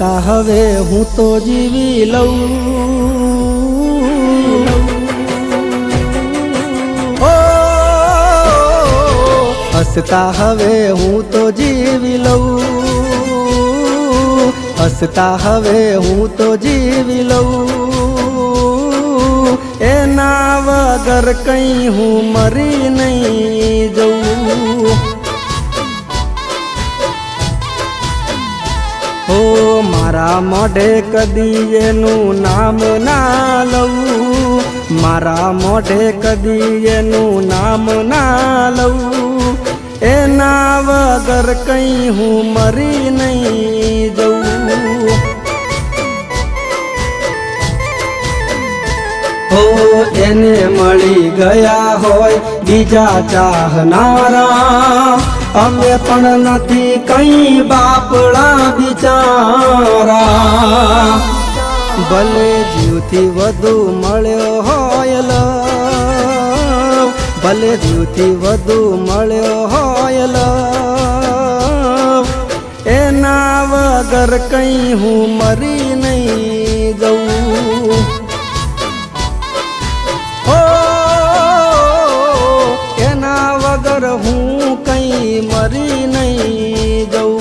હસતા હવે હું તો જીવી લઉં, હસતા હવે હું તો જીવી લઉં, હસતા હવે હું તો જીવી લઉં, એના વગર કઈ હું મરી નહીં જઉં। ઓ મારા મોઢે કદી એનું નામ ના લઉં, મારા મોઢે કદી એનું નામ ના લઉં, એના વગર કઈ હું મરી નહીં જઉં। ઓ એને મળી ગયા હોય બીજા ચાહનારા, અમે પણ નથી કઈ બાપડા બિચારા। ભલે જીવથી વધુ મળ્યો હોય લવ, ભલે જીવથી વધુ મળ્યો હોય લવ, એના વગર કઈ હું મરી નહીં જઉં। એના વગર હું કઈ મરી નહીં જઉં।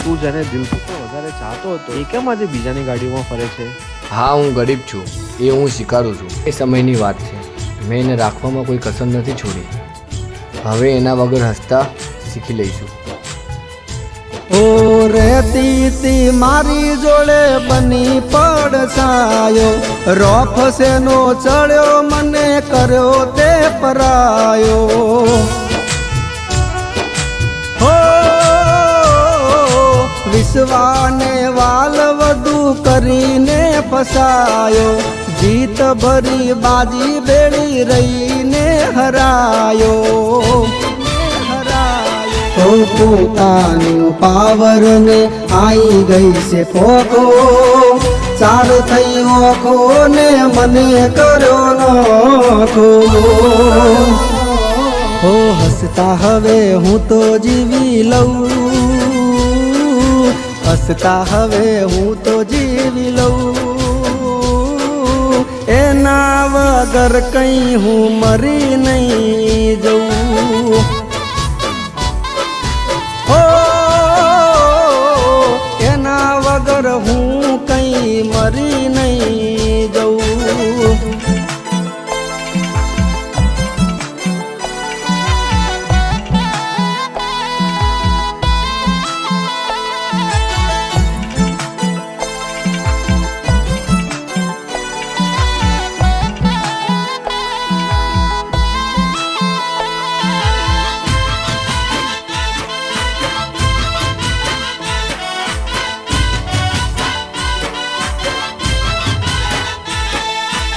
તું જેને દિલથી તો વધારે ચાહતો હતો એ કેમ આજે બીજાની ગાડીઓમાં ફરે છે? હા, હું ગરીબ છું એ હું સ્વીકારું છું। એ સમયની વાત છે, મેં એને રાખવામાં કોઈ કસર નથી છોડી। હવે એના વગર હસતા શીખી લઈશું। ઓ રહેતી તી મારી જોડે બની પડસાયો, રોફ સેનો ચડ્યો મને કર્યો તે પરાયો। હો વિશ્વાને વાલ વધુ કરીને ફસાયો, જીત ભરી બાજી બેડી રહીને હરાયો। ઓ પોતાનું પાવર ને આઈ ગઈ છે પોખો, ચાર થઈ ઓખો ને મને કર્યો નોખો। ઓ હસતા હવે હું તો જીવી લઉં, હસતા હવે હું તો જીવી લઉં, એના વગર કઈ હું મરી નહીં જઉં। એના વગર હું કઈ મરી નહીં જઉં।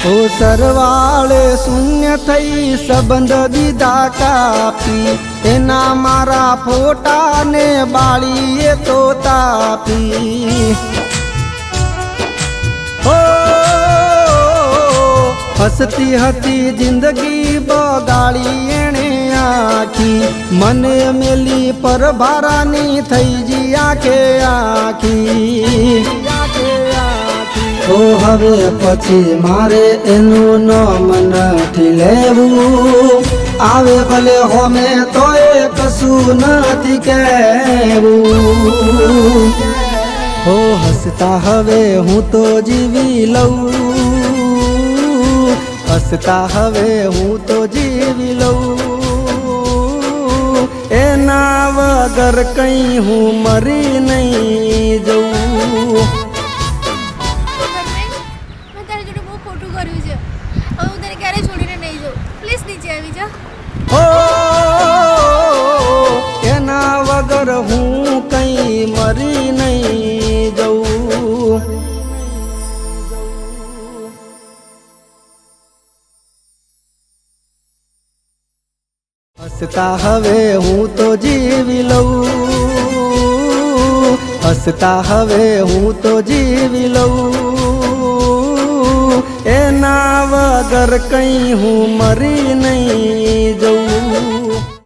ઓ સરવાળે શૂન્ય થઈ સંબંધ દીધા કાપી, એના મારા ફોટાને બાળીએ તો તાપી। ઓ હસતી હતી જિંદગી બગાડી એણે આખી, મને મેલી પર ભારાની થઈ જી આખે આખી। ઓ હવે પછી મારે એનું નામ નથી લેવું, આવે ભલે હોમે તો એ કશું નથી કહેવું। ઓ હસતા હવે હું તો જીવી લઉં, હસતા હવે હું તો જીવી લઉં, એના વગર કઈ હું મરી નહીં જઉં। એના વગર હું કઈ મરી નહીં જઉં। હસતા હવે હું તો જીવી લઉં, હસતા હવે હું તો જીવી લઉં, એના વગર કઈ હું મરી